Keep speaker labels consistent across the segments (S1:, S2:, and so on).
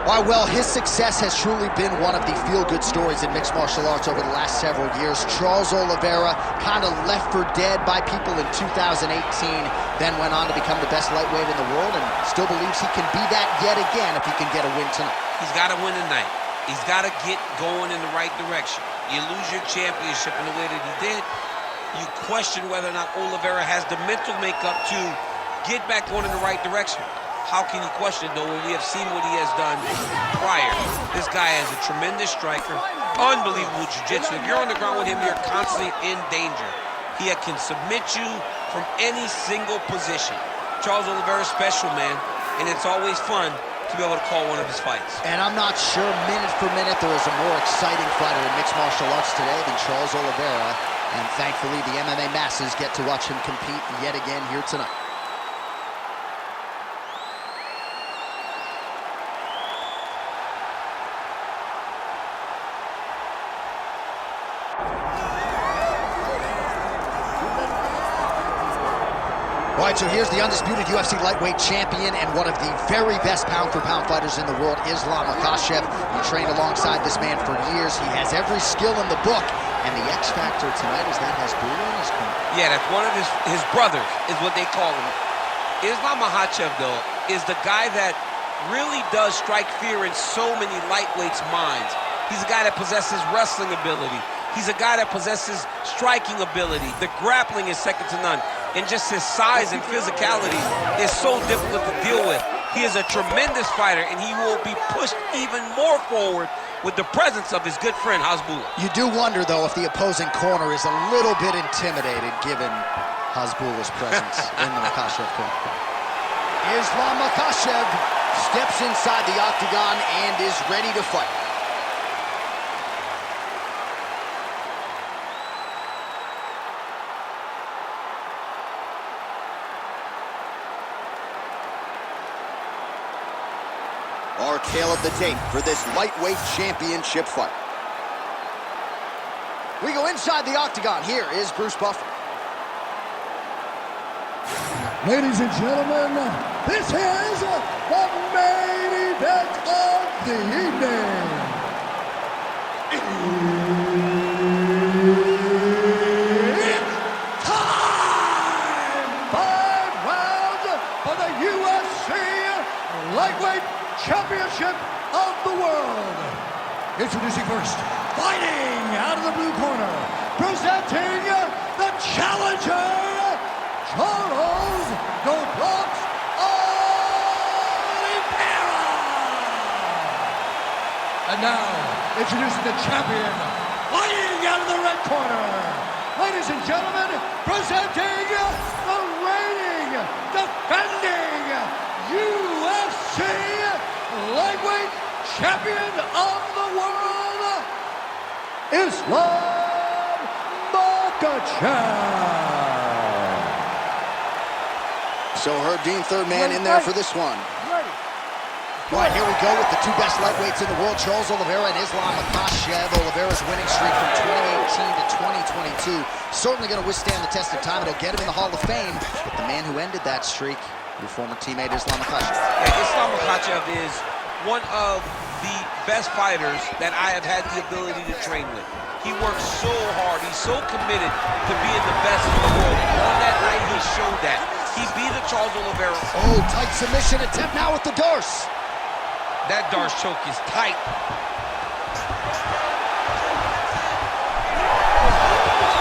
S1: Well, his success has truly been one of the feel-good stories in mixed martial arts over the last several years. Charles Oliveira kind of left for dead by people in 2018, then went on to become the best lightweight in the world and still believes he can be that yet again if he can get a win tonight.
S2: He's got to win tonight. He's got to get going in the right direction. You lose your championship in the way that he did, you question whether or not Oliveira has the mental makeup to get back going in the right direction. How can you question it, though, when we have seen what he has done prior? This guy is a tremendous striker, unbelievable jiu-jitsu. If you're on the ground with him, you're constantly in danger. He can submit you from any single position. Charles Oliveira is special, man, and it's always fun to be able to call one of his fights.
S1: And I'm not sure minute for minute there is a more exciting fighter in mixed martial arts today than Charles Oliveira, and thankfully the MMA masses get to watch him compete yet again here tonight. All right, so here's the undisputed UFC lightweight champion and one of the very best pound-for-pound fighters in the world, Islam Makhachev. He trained alongside this man for years. He has every skill in the book, and the X factor tonight is that Hasbulla in his corner.
S2: Yeah, that's one of his brothers, is what they call him. Islam Makhachev, though, is the guy that really does strike fear in so many lightweights' minds. He's a guy that possesses wrestling ability. He's a guy that possesses striking ability. The grappling is second to none. And just his size and physicality is so difficult to deal with. He is a tremendous fighter, and he will be pushed even more forward with the presence of his good friend, Hasbulla.
S1: You do wonder, though, if the opposing corner is a little bit intimidated given Hasbulla's presence in the Makhachev corner. Islam Makhachev steps inside the octagon and is ready to fight. Our tale of the tape for this lightweight championship fight. We go inside the octagon. Here is Bruce Buffer.
S3: Ladies and gentlemen, this is the main event of the evening. It's time! 5 rounds for the UFC lightweight championship of the world. Introducing first, fighting out of the blue corner, presenting the challenger, Charles "Goldblocks" Oliveira. And now, introducing the champion, fighting out of the red corner. Ladies and gentlemen, presenting the reigning, defending UFC lightweight champion of the world, Islam Makhachev.
S1: So Herb Dean, third man in there for this one. All right, here we go with the two best lightweights in the world, Charles Oliveira and Islam Makhachev. Oliveira's winning streak from 2018 to 2022. Certainly going to withstand the test of time. It'll get him in the Hall of Fame. But the man who ended that streak, your former teammate Islam Makhachev.
S2: Yeah, Islam Makhachev is one of the best fighters that I have had the ability to train with. He works so hard. He's so committed to being the best in the world. And on that night, he showed that. He beat a Charles Oliveira.
S1: Oh, tight submission attempt now with the Darce.
S2: That Darce choke is tight.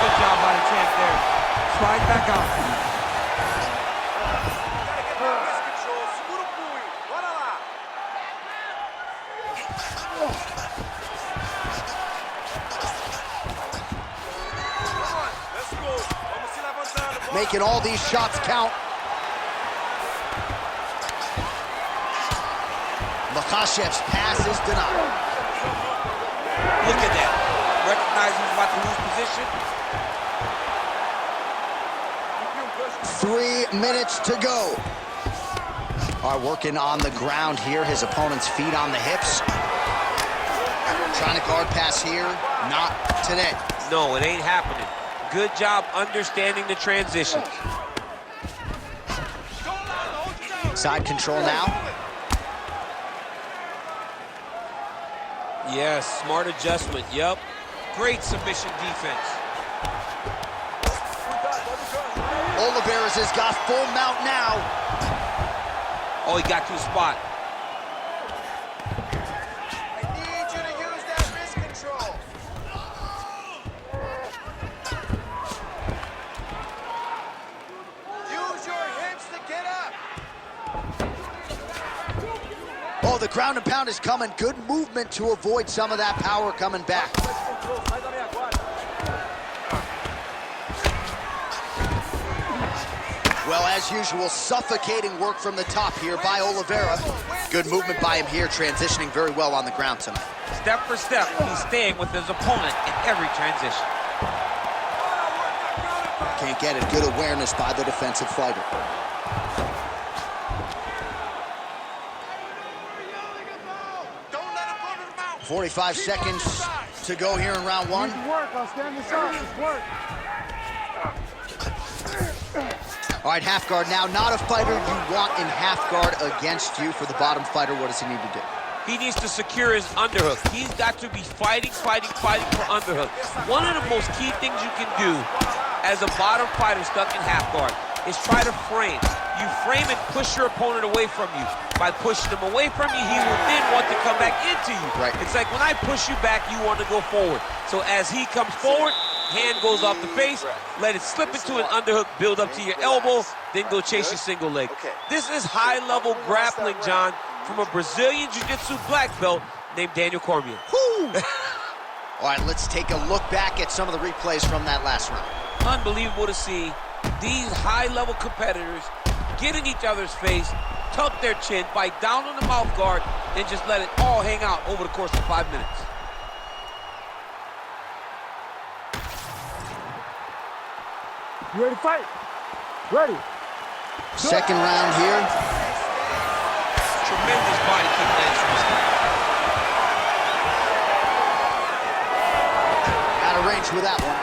S2: Good job by the champ there. Slide back out.
S1: Making all these shots count. Makhachev's pass is denied.
S2: Look at that. Recognize he's about to lose position.
S1: 3 minutes to go. All right, working on the ground here. His opponent's feet on the hips. Trying to guard pass here. Not today.
S2: No, it ain't happening. Good job understanding the transitions.
S1: Side control now.
S2: Yes, smart adjustment, yep. Great submission defense.
S1: Oliveira's has got full mount now.
S2: Oh, he got to the spot.
S4: I need you to use that wrist control. Use your hips to get up.
S1: Oh, the ground and pound is coming. Good movement to avoid some of that power coming back. Well, as usual, suffocating work from the top here by Oliveira. Good movement by him here, transitioning very well on the ground tonight.
S2: Step for step, he's staying with his opponent in every transition.
S1: Can't get it. Good awareness by the defensive fighter.
S4: Don't let him go to the mouth.
S1: 45 seconds to go here in round one.
S3: Work, I'll stand this up. It's work.
S1: All right, half guard now. Not a fighter you want in half guard against you. For the bottom fighter, what does he need to do?
S2: He needs to secure his underhook. He's got to be fighting for underhook. One of the most key things you can do as a bottom fighter stuck in half guard is try to frame. You frame and push your opponent away from you. By pushing him away from you, he will then want to come back into you.
S1: Right.
S2: It's like when I push you back, you want to go forward. So as he comes forward, hand goes off the face, let it slip into an underhook, build up to your elbow, then go chase your single leg. This is high-level grappling, John, from a Brazilian Jiu-Jitsu black belt named Daniel Cormier.
S1: Woo! All right, let's take a look back at some of the replays from that last round.
S2: Unbelievable to see these high-level competitors get in each other's face, tuck their chin, bite down on the mouth guard, and just let it all hang out over the course of 5 minutes.
S3: You ready to fight? Ready.
S1: Second round here.
S2: Tremendous body kick lands from this guy.
S1: Out of range with that one.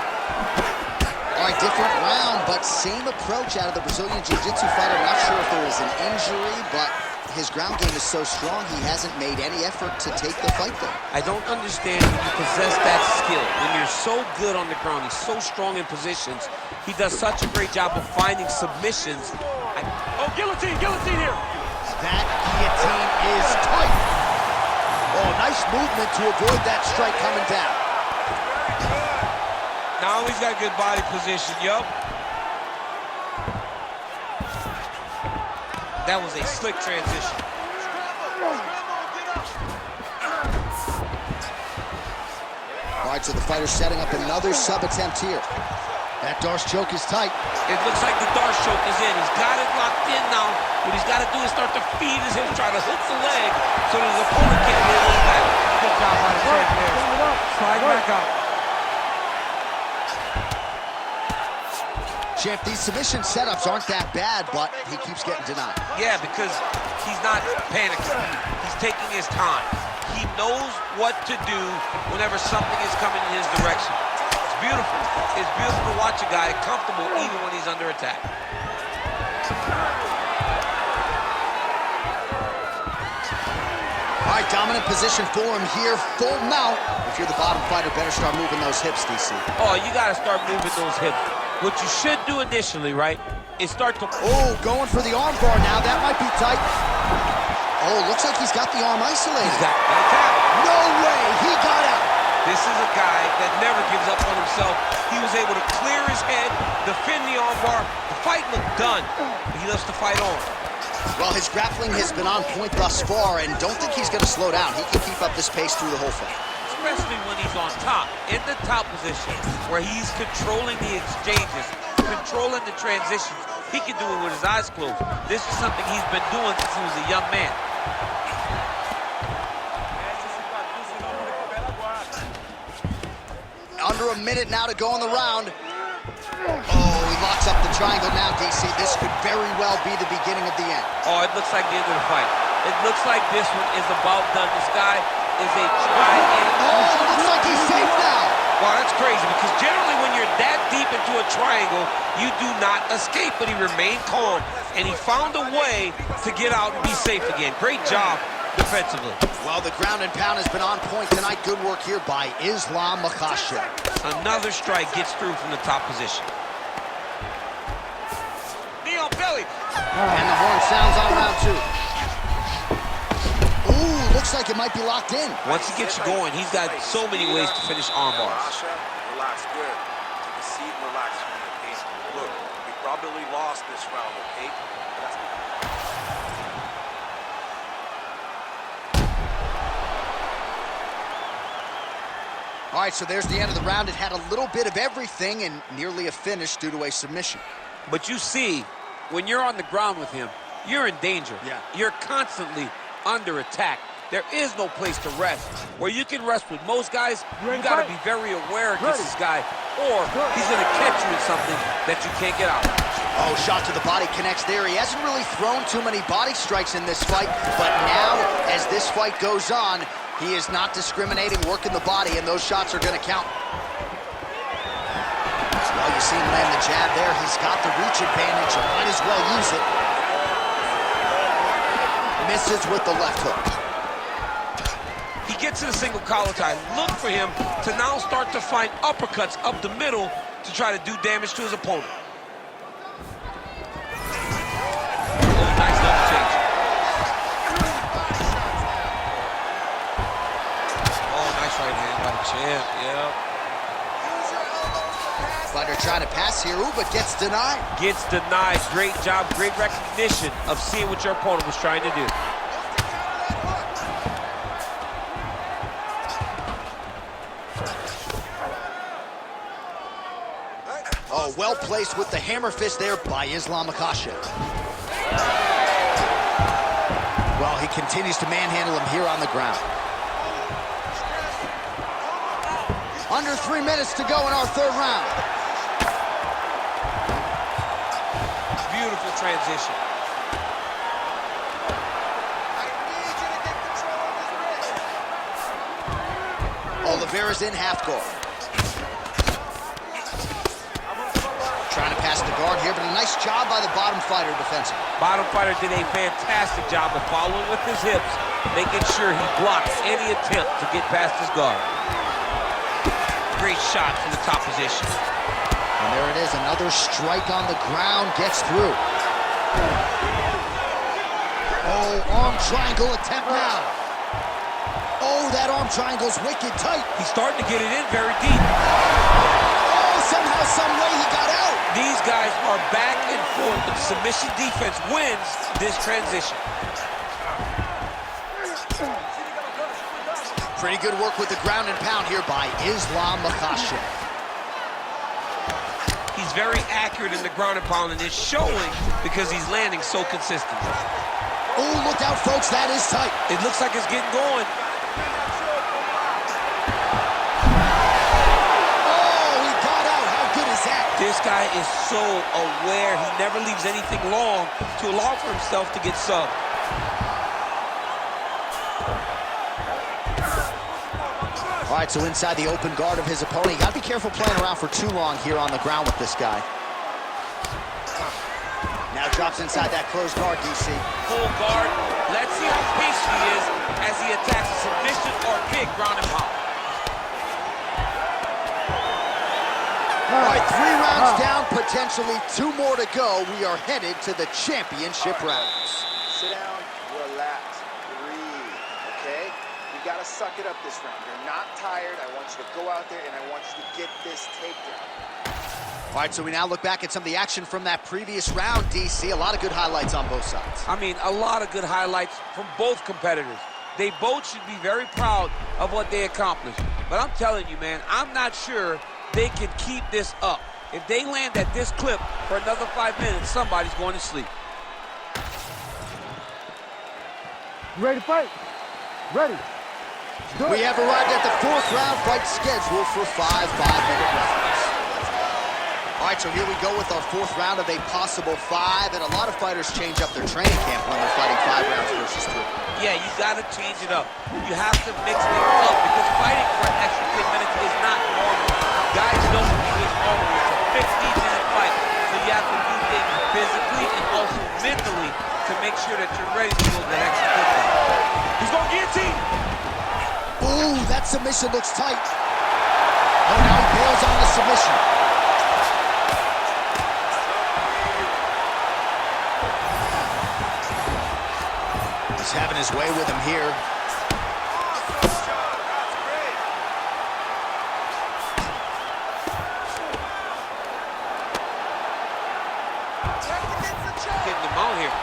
S1: All right, different round, but same approach out of the Brazilian Jiu-Jitsu fighter. Not sure if there was an injury, but his ground game is so strong, he hasn't made any effort to take the fight there.
S2: I don't understand when you possess that skill. When you're so good on the ground, he's so strong in positions. He does such a great job of finding submissions. Oh, guillotine here.
S1: That guillotine is tight. Oh, nice movement to avoid that strike coming down.
S2: Now he's got good body position, yup. That was a slick transition.
S1: All right, so the fighter's setting up another sub attempt here. That Darce choke is tight.
S2: It looks like the Darce choke is in. He's got it locked in now. What he's got to do is start to feed his hips, try to hook the leg so that his opponent can't hit it back. Good job by the champ there. Slide back out.
S1: Champ, these submission setups aren't that bad, but he keeps getting denied.
S2: Yeah, because he's not panicking. He's taking his time. He knows what to do whenever something is coming in his direction. It's beautiful. It's beautiful to watch a guy comfortable even when he's under attack.
S1: All right, dominant position for him here. Full mount. If you're the bottom fighter, better start moving those hips, DC.
S2: Oh, you got to start moving those hips. What you should do initially, right, is start to...
S1: Oh, going for the arm bar now. That might be tight. Oh, looks like he's got the arm isolated.
S2: He's got tap.
S1: No way. He got out.
S2: This is a guy that never gives up on himself. He was able to clear his head, defend the arm bar. The fight looked done, but he loves to fight on.
S1: Well, his grappling has been on point thus far, and don't think he's going to slow down. He can keep up this pace through the whole fight.
S2: Especially when he's on top, in the top position, where he's controlling the exchanges, controlling the transitions. He can do it with his eyes closed. This is something he's been doing since he was a young man.
S1: Under a minute now to go in the round. Oh, he locks up the triangle now, DC. This could very well be the beginning of the end.
S2: Oh, it looks like the end of the fight. It looks like this one is about done. This guy is a try-in.
S1: Oh, it looks like he's safe now.
S2: Wow, that's crazy, because generally when you're that deep into a triangle, you do not escape, but he remained calm, and he found a way to get out and be safe again. Great job defensively.
S1: Well, the ground and pound has been on point tonight. Good work here by Islam Makhachev.
S2: Another strike gets through from the top position. Knee on belly.
S1: And the horn sounds on round 2. Ooh, looks like it might be locked in.
S2: Once he gets you going, he's got so many ways to finish arm bars.
S5: Relax, good. Take a seat and relax from the pace. Look, we probably lost this round, okay?
S1: All right, so there's the end of the round. It had a little bit of everything and nearly a finish due to a submission.
S2: But you see, when you're on the ground with him, you're in danger.
S1: Yeah.
S2: You're constantly under attack. There is no place to rest. Where you can rest with most guys, you got to be very aware against this guy, or he's going to catch you in something that you can't get out.
S1: Oh, shot to the body connects there. He hasn't really thrown too many body strikes in this fight, but now, as this fight goes on, he is not discriminating, working the body, and those shots are going to count. Well, you see him land the jab there. He's got the reach advantage. Might as well use it. Misses with the left hook.
S2: He gets in a single collar tie. Look for him to now start to find uppercuts up the middle to try to do damage to his opponent. Oh, nice level change. Oh, nice right hand by the champ. Yep.
S1: Fighter trying to pass here, ooh, but gets denied.
S2: Gets denied. Great job, great recognition of seeing what your opponent was trying to do.
S1: Oh, well placed with the hammer fist there by Islam Makhachev. Well, he continues to manhandle him here on the ground. Under 3 minutes to go in our third round.
S2: Beautiful transition.
S4: I need you to get control of his wrist.
S1: Oliveira's in half guard. Trying to pass the guard here, but a nice job by the bottom fighter defensively.
S2: Bottom fighter did a fantastic job of following with his hips, making sure he blocks any attempt to get past his guard. Great shot from the top position.
S1: And there it is, another strike on the ground, gets through. Oh, arm triangle attempt now. Oh, that arm triangle's wicked tight.
S2: He's starting to get it in very deep.
S1: Oh, somehow, some way he got out.
S2: These guys are back and forth, but submission defense wins this transition.
S1: Pretty good work with the ground and pound here by Islam Makhachev.
S2: He's very accurate in the ground and pound, and it's showing because he's landing so consistently.
S1: Oh, look out, folks, that is tight.
S2: It looks like it's getting going.
S1: Oh, he got out. How good is that?
S2: This guy is so aware. He never leaves anything long to allow for himself to get subbed.
S1: All right, so inside the open guard of his opponent. You got to be careful playing around for too long here on the ground with this guy. Now drops inside that closed guard, DC.
S2: Full guard. Let's see how patient he is as he attacks a submission or big ground and pound.
S1: All right, 3 rounds down, potentially 2 more to go. We are headed to the championship rounds.
S5: Sit down, relax, breathe, okay? You gotta suck it up this round. You're not tired. I want you to go out there and I want you to get this takedown.
S1: All right, so we now look back at some of the action from that previous round, DC. A lot of good highlights on both sides.
S2: I mean, a lot of good highlights from both competitors. They both should be very proud of what they accomplished. But I'm telling you, man, I'm not sure they can keep this up. If they land at this clip for another 5 minutes, somebody's going to sleep.
S3: You ready to fight? Ready. Go.
S1: We have arrived at the 4th round fight scheduled for 5 5-minute rounds. All right, so here we go with our 4th round of a possible 5, and a lot of fighters change up their training camp when they're fighting 5 rounds versus 3.
S2: Yeah, you got to change it up. You have to mix things up because fighting for an extra 10 minutes is not normal. Guys don't do this normally. It's a 15-minute fight, so you have to do things physically and also mentally to make sure that you're ready to go the extra 15.
S3: He's
S1: that submission looks tight. Oh, now he bails on the submission. He's having his way with him here.
S2: Getting him out here.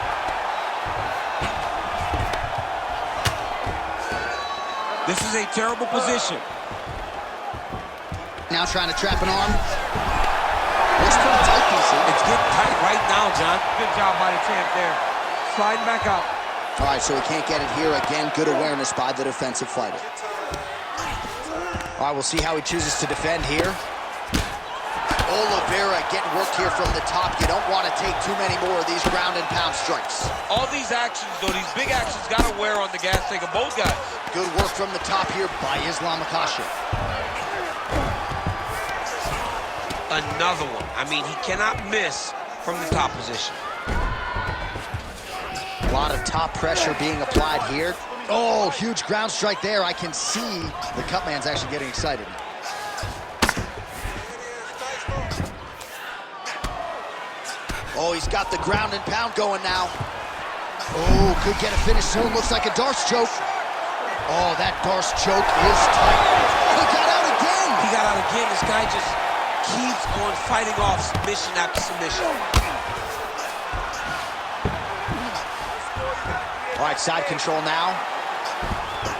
S2: This is a terrible position.
S1: Now trying to trap an arm. Looks pretty tight, DC.
S2: It's getting tight right now, John. Good job by the champ there. Sliding back out.
S1: All right, so he can't get it here. Again, good awareness by the defensive fighter. All right, we'll see how he chooses to defend here. Oliveira getting worked here from the top. You don't want to take too many more of these ground and pound strikes.
S2: All these actions, though, these big actions got to wear on the gas tank of both guys.
S1: Good work from the top here by Makhachev.
S2: Another one. I mean, he cannot miss from the top position.
S1: A lot of top pressure being applied here. Oh, huge ground strike there. I can see the cut man's actually getting excited. Oh, he's got the ground and pound going now. Oh, could get a finish soon. Looks like a Darce choke. Oh, that Darce choke is tight. He got out again.
S2: He got out again. This guy just keeps on fighting off submission after submission.
S1: All right, side control now.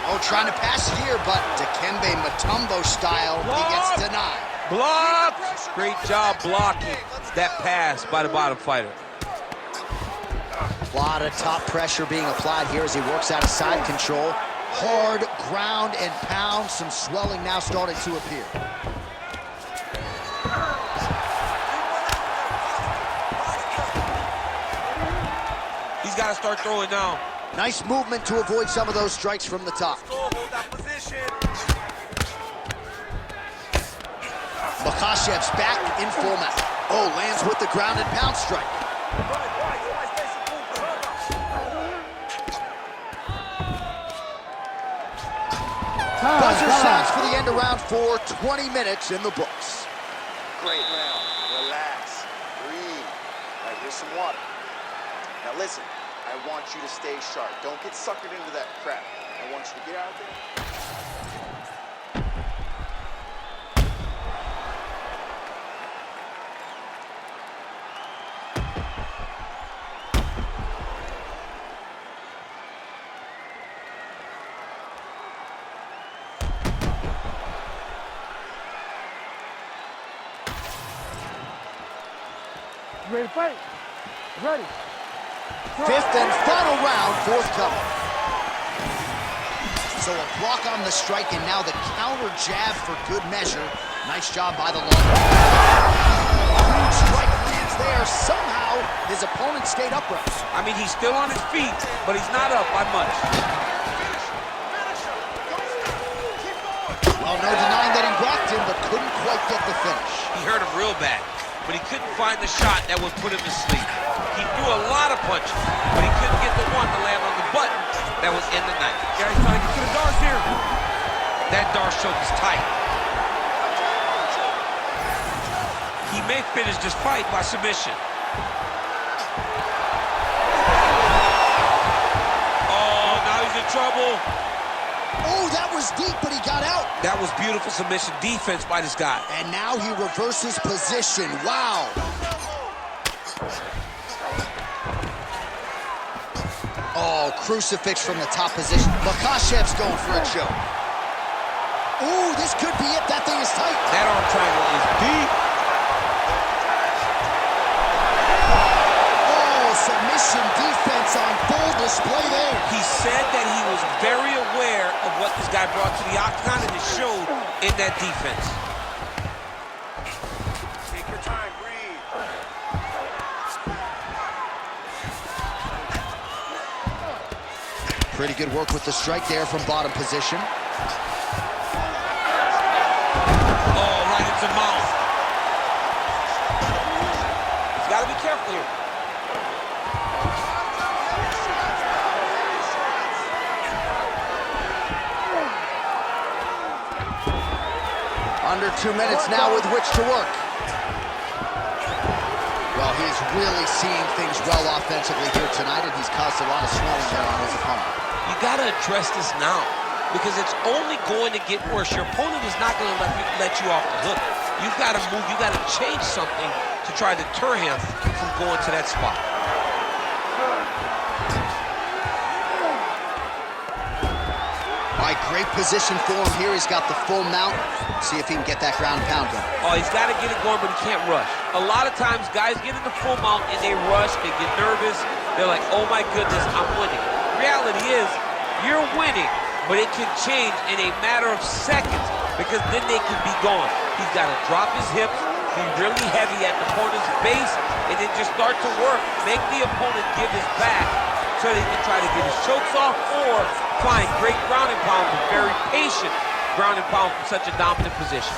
S1: Oh, trying to pass here, but Dikembe Mutombo style, he gets denied.
S2: Blocked! Great job blocking that pass by the bottom fighter.
S1: A lot of top pressure being applied here as he works out of side control. Hard ground and pound. Some swelling now starting to appear.
S2: He's got to start throwing now.
S1: Nice movement to avoid some of those strikes from the top. Makhachev's back in full mount. Oh, lands with the ground and pound strike. Buzzer sounds for the end of round 4, 20 minutes in the books.
S5: Great round. Relax. Breathe. All right, here's some water. Now listen, I want you to stay sharp. Don't get suckered into that crap. I want you to get out there.
S3: Ready to fight? Ready.
S1: Fifth and final round forthcoming. So a block on the strike and now the counter jab for good measure. Nice job by the long. Huge strike lands there. Somehow his opponent stayed upright.
S2: I mean, he's still on his feet, but he's not up by much.
S1: Well, no denying that he rocked him, but couldn't quite get the finish.
S2: He hurt him real bad, but he couldn't find the shot that would put him to sleep. He threw a lot of punches, but he couldn't get the one to land on the button that was in the knife. Yeah, he's trying to get to the Darce here. That Darce choke is tight. He may finish this fight by submission. Oh, now he's in trouble.
S1: Oh, that was deep, but he got out.
S2: That was beautiful submission defense by this guy.
S1: And now he reverses position. Wow. Oh, crucifix from the top position. Makhachev's going for a choke. Ooh, this could be it. That thing is tight.
S2: That arm triangle is deep.
S1: Oh, submission defense on full display there.
S2: He said that he was very aware of what this guy brought to the octagon, and it showed in that defense.
S5: Take your time, breathe.
S1: Pretty good work with the strike there from bottom position.
S2: Oh, right into the mouth. He's got to be careful here.
S1: under 2 minutes now with which to work. Well, he's really seeing things well offensively here tonight, and he's caused a lot of swelling there on his opponent.
S2: You got to address this now, because it's only going to get worse. Your opponent is not going to let you off the hook. You've got to move. You've got to change something to try to deter him from going to that spot.
S1: All right, great position for him here. He's got the full mount. See if he can get that ground and pound going.
S2: Oh, he's got to get it going, but he can't rush. A lot of times, guys get in the full mount and they rush, they get nervous. They're like, oh my goodness, I'm winning. Reality is, you're winning, but it can change in a matter of seconds, because then they can be gone. He's got to drop his hips, be really heavy at the opponent's base, and then just start to work. Make the opponent give his back so they can try to get his chokes off, or find great ground and pound, but very patient ground and pound from such a dominant position.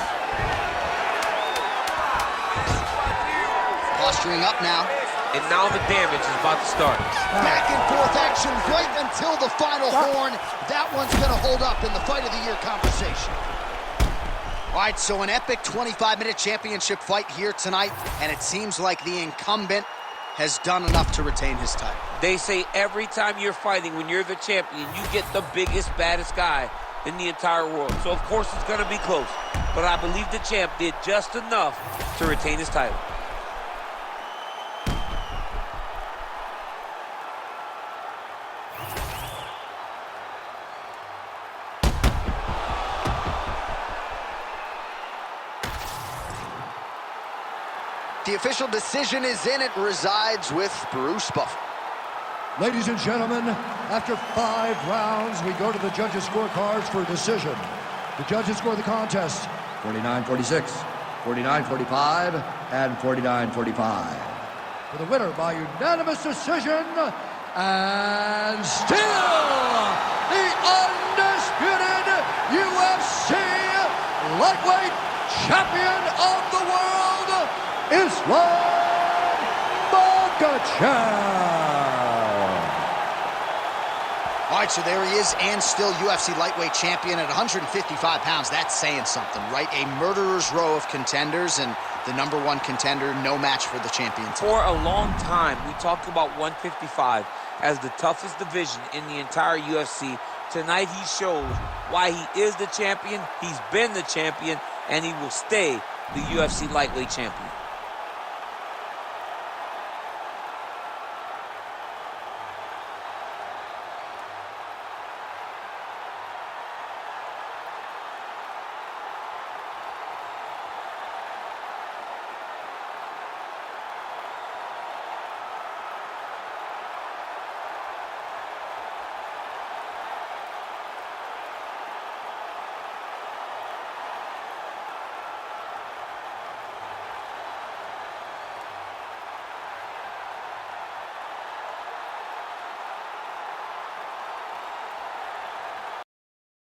S1: Posturing up now.
S2: And now the damage is about to start.
S1: Back and forth action right until the final horn. That one's going to hold up in the fight of the year conversation. All right, so an epic 25-minute championship fight here tonight, and it seems like the incumbent has done enough to retain his title.
S2: They say every time you're fighting, when you're the champion, you get the biggest, baddest guy in the entire world. So, of course, it's going to be close. But I believe the champ did just enough to retain his title.
S1: The official decision is in. It resides with Bruce Buffer.
S3: Ladies and gentlemen, after 5 rounds, we go to the judges' scorecards for a decision. The judges score the contest 49-46, 49-45, and 49-45. For the winner by unanimous decision, and still the undisputed UFC lightweight champion of the world, Makhachev.
S1: All right, so there he is, and still UFC lightweight champion at 155 pounds. That's saying something, right? A murderer's row of contenders, and the #1 contender, no match for the champion.
S2: For a long time, we talked about 155 as the toughest division in the entire UFC. Tonight, he shows why he is the champion, he's been the champion, and he will stay the UFC lightweight champion.